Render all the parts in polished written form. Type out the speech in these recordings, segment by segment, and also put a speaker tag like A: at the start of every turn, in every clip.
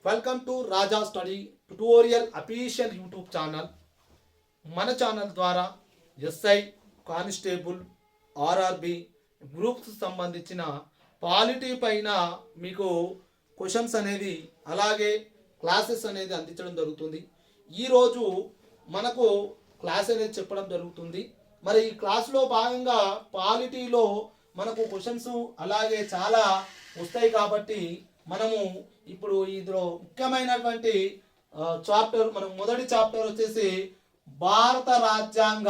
A: Welcome to Raja study tutorial official YouTube channel. మన channel ద్వారా SI, constable, RRB groups సంబంధించిన polity పైన మీకు క్వశ్చన్స్ అనేది అలాగే క్లాసెస్ అనేది అందించడం జరుగుతుంది. ఈరోజు మనకు క్లాస్ అనేది చెప్పడం జరుగుతుంది. మరి ఈ క్లాస్లో భాగంగా పాలిటీలో మనకు క్వశ్చన్స్ అలాగే చాలా వస్తాయి కాబట్టి మనము ఇప్పుడు ఇందులో ముఖ్యమైనటువంటి చాప్టర్ మనం మొదటి చాప్టర్ వచ్చేసి భారత రాజ్యాంగ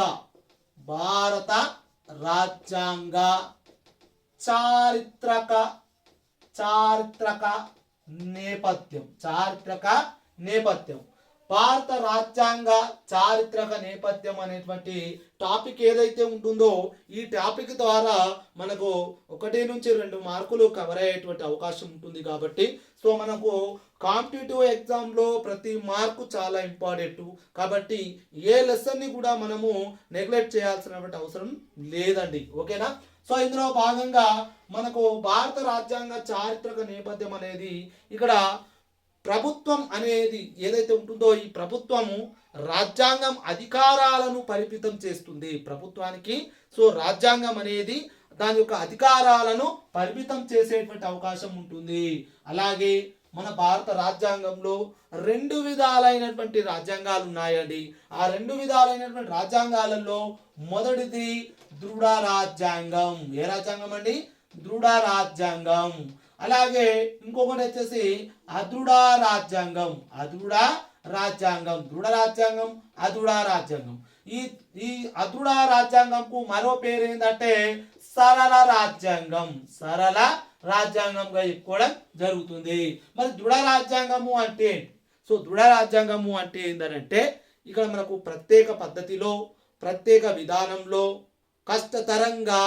A: చారిత్రక నేపథ్యం భారత రాజ్యాంగ చారిత్రక నేపథ్యం అనేటువంటి టాపిక్ ఏదైతే ఉంటుందో ఈ టాపిక్ ద్వారా మనకు 1 నుంచి 2 మార్కులు కవర్ అయ్యేటువంటి అవకాశం ఉంటుంది. కాబట్టి సో మనకు కాంపిటేటివ్ ఎగ్జామ్లో ప్రతి మార్కు చాలా ఇంపార్టెంట్ కాబట్టి ఏ లెసన్ని కూడా మనము నెగ్లెక్ట్ చేయాల్సినటువంటి అవసరం లేదండి. ఓకేనా? సో ఇందులో భాగంగా మనకు భారత రాజ్యాంగ చారిత్రక నేపథ్యం అనేది ఇక్కడ ప్రభుత్వం అనేది ఏదైతే ఉంటుందో ఈ ప్రభుత్వము రాజ్యాంగం అధికారాలను పరిమితం చేస్తుంది. ప్రభుత్వానికి సో రాజ్యాంగం అనేది దాని యొక్క అధికారాలను పరిమితం చేసేటువంటి అవకాశం ఉంటుంది. అలాగే మన భారత రాజ్యాంగంలో 2 విధాలైనటువంటి రాజ్యాంగాలు ఉన్నాయండి. ఆ 2 విధాలైనటువంటి రాజ్యాంగాలలో మొదటిది దృఢ రాజ్యాంగం. ఏ రాజ్యాంగం అండి? దృఢ రాజ్యాంగం. అలాగే ఇంకొకటి వచ్చేసి అదృఢ రాజ్యాంగం. దృఢ రాజ్యాంగం. ఈ అదృఢ రాజ్యాంగంకు మరో పేరు ఏంటంటే సరళ రాజ్యాంగంగా చెప్పుకోవడం జరుగుతుంది. మరి దృఢ రాజ్యాంగము అంటే ఏంటంటే ఇక్కడ మనకు ప్రత్యేక పద్ధతిలో ప్రత్యేక విధానంలో కష్టతరంగా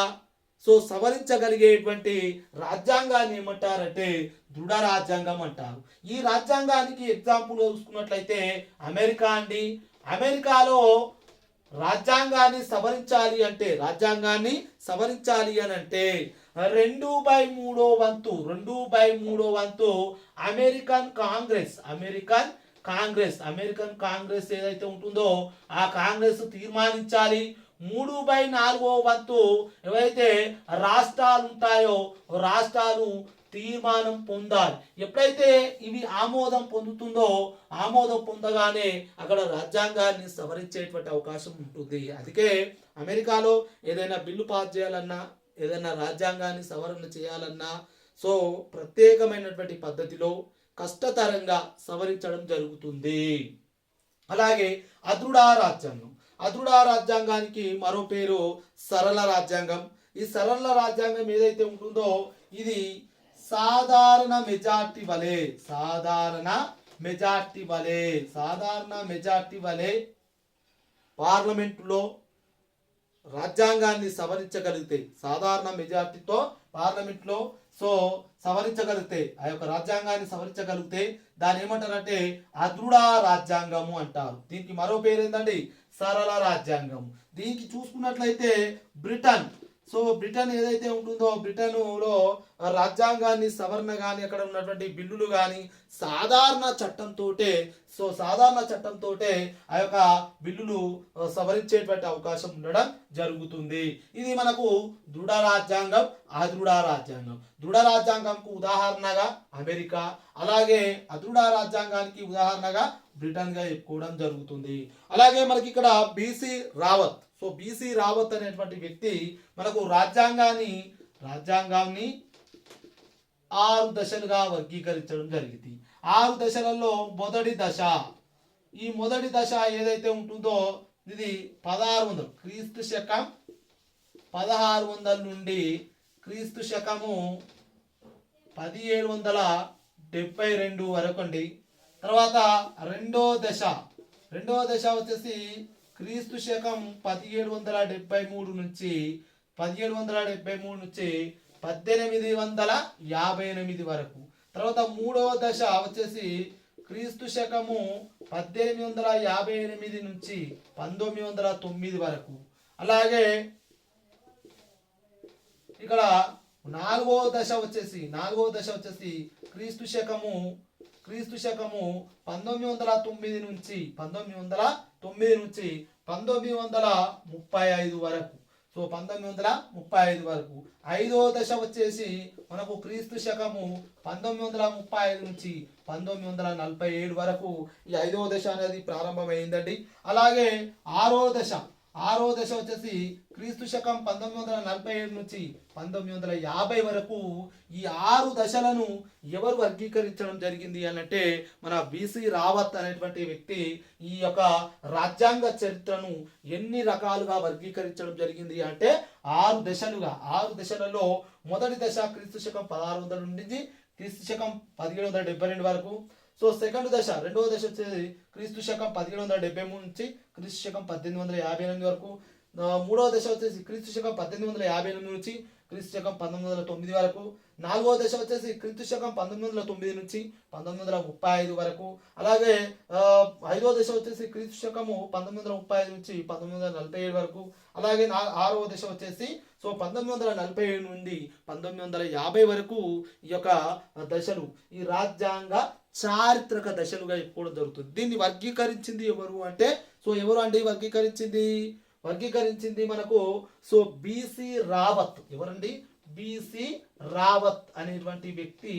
A: సవరించగలిగేటువంటి రాజ్యాంగాన్ని ఏమంటారంటే దృఢ రాజ్యాంగం అంటారు. ఈ రాజ్యాంగానికి ఎగ్జాంపుల్ చూసుకున్నట్లయితే అమెరికా అండి. అమెరికాలో రాజ్యాంగాన్ని సవరించాలి అని అంటే 2/3 వంతు అమెరికన్ కాంగ్రెస్ ఏదైతే ఉంటుందో ఆ కాంగ్రెస్ తీర్మానించాలి. 3/4 వంతు ఏవైతే రాష్ట్రాలు ఉంటాయో రాష్ట్రాలు తీర్మానం పొందాలి. ఎప్పుడైతే ఇవి ఆమోదం పొందగానే అక్కడ రాజ్యాంగాన్ని సవరించేటువంటి అవకాశం ఉంటుంది. అందుకే అమెరికాలో ఏదైనా బిల్లు పాస్ చేయాలన్నా ఏదైనా రాజ్యాంగాన్ని సవరణ చేయాలన్నా ప్రత్యేకమైనటువంటి పద్ధతిలో కష్టతరంగా సవరించడం జరుగుతుంది. అలాగే అదృఢ రాజ్యాంగానికి మరో పేరు సరళ రాజ్యాంగం. ఈ సరళ రాజ్యాంగం ఏదైతే ఉంటుందో ఇది సాధారణ మెజార్టీ వలె పార్లమెంటులో రాజ్యాంగాన్ని సవరించగలిగితే సాధారణ మెజార్టీతో పార్లమెంట్లో సవరించగలిగితే ఆ యొక్క రాజ్యాంగాన్ని సవరించగలిగితే దాన్ని ఏమంటారంటే అదృఢ రాజ్యాంగము అంటారు. దీనికి మరో పేరు ఏంటండి? సరళ రాజ్యాంగం. దీనికి చూసుకున్నట్లయితే బ్రిటన్ ఏదైతే ఉంటుందో బ్రిటన్లో రాజ్యాంగాన్ని సవరణ కానీ అక్కడ ఉన్నటువంటి బిల్లులు కానీ సాధారణ చట్టంతో ఆ యొక్క బిల్లులు సవరించేటువంటి అవకాశం ఉండడం జరుగుతుంది. ఇది మనకు దృఢ రాజ్యాంగం, అదృఢ రాజ్యాంగం. దృఢ రాజ్యాంగంకు ఉదాహరణగా అమెరికా, అలాగే అదృఢ రాజ్యాంగానికి ఉదాహరణగా బ్రిటన్ గా చెప్పుకోవడం జరుగుతుంది. అలాగే మనకి ఇక్కడ బీసీ రావత్ అనేటువంటి వ్యక్తి మనకు రాజ్యాంగాన్ని 6 దశలుగా వర్గీకరించడం జరిగింది. 6 దశలలో మొదటి దశ ఏదైతే ఉంటుందో ఇది 1600 క్రీస్తు శకం 1600 నుండి క్రీస్తు శకము 1772 వరకు అండి. తర్వాత రెండో దశ వచ్చేసి క్రీస్తు శకం 1773 నుంచి 1858 వరకు. తర్వాత మూడవ దశ వచ్చేసి క్రీస్తు శకము 1858 నుంచి 1909 వరకు. అలాగే ఇక్కడ నాలుగో దశ వచ్చేసి క్రీస్తు శకము క్రీస్తు శకము 1909 నుంచి 1935 వరకు. సో 1935 వరకు. ఐదో దశ వచ్చేసి మనకు క్రీస్తు శకము 1935 నుంచి 1947 వరకు ఈ ఐదో దశ అనేది ప్రారంభమైందండి. అలాగే ఆరో దశ వచ్చేసి క్రీస్తు శకం 1947 నుంచి 1950 వరకు. ఈ 6 దశలను ఎవరు వర్గీకరించడం జరిగింది అనంటే మన బిసి రావత్ అనేటువంటి వ్యక్తి ఈ యొక్క రాజ్యాంగ చరిత్రను ఎన్ని రకాలుగా వర్గీకరించడం జరిగింది అంటే 6 దశలుగా. 6 దశలలో మొదటి దశ క్రీస్తు శకం 1600 నుంచి క్రీస్తు శకం 1772 వరకు. సో సెకండ్ దశ, రెండవ దశ వచ్చేసి క్రీస్తు శకం 1773 నుంచి క్రీస్తు శకం 1858 వరకు. మూడవ దశ వచ్చేసి క్రీస్తు శకం 1858 నుంచి క్రీస్తు శకం 1909 వరకు. నాలుగవ దశ వచ్చేసి క్రీస్తు శకం 1909 నుంచి 1935 వరకు. అలాగే ఐదవ దశ వచ్చేసి క్రీస్తు శకము 1935 నుంచి 1947 వరకు. అలాగే ఆరవ దశ వచ్చేసి సో 1947 నుండి 1950 వరకు ఈ యొక్క దశలు ఈ రాజ్యాంగ చారిత్రక దశలుగా ఇప్పుడు జరుగుతుంది. దీన్ని వర్గీకరించింది ఎవరు అంటే సో ఎవరు అండి వర్గీకరించింది మనకు సో బిసి రావత్. ఎవరండి? బిసి రావత్ అనేటువంటి వ్యక్తి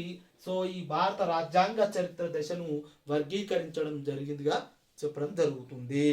A: సో ఈ భారత రాజ్యాంగ చరిత్ర దశను వర్గీకరించడం జరిగిందిగా చెప్పడం జరుగుతుంది.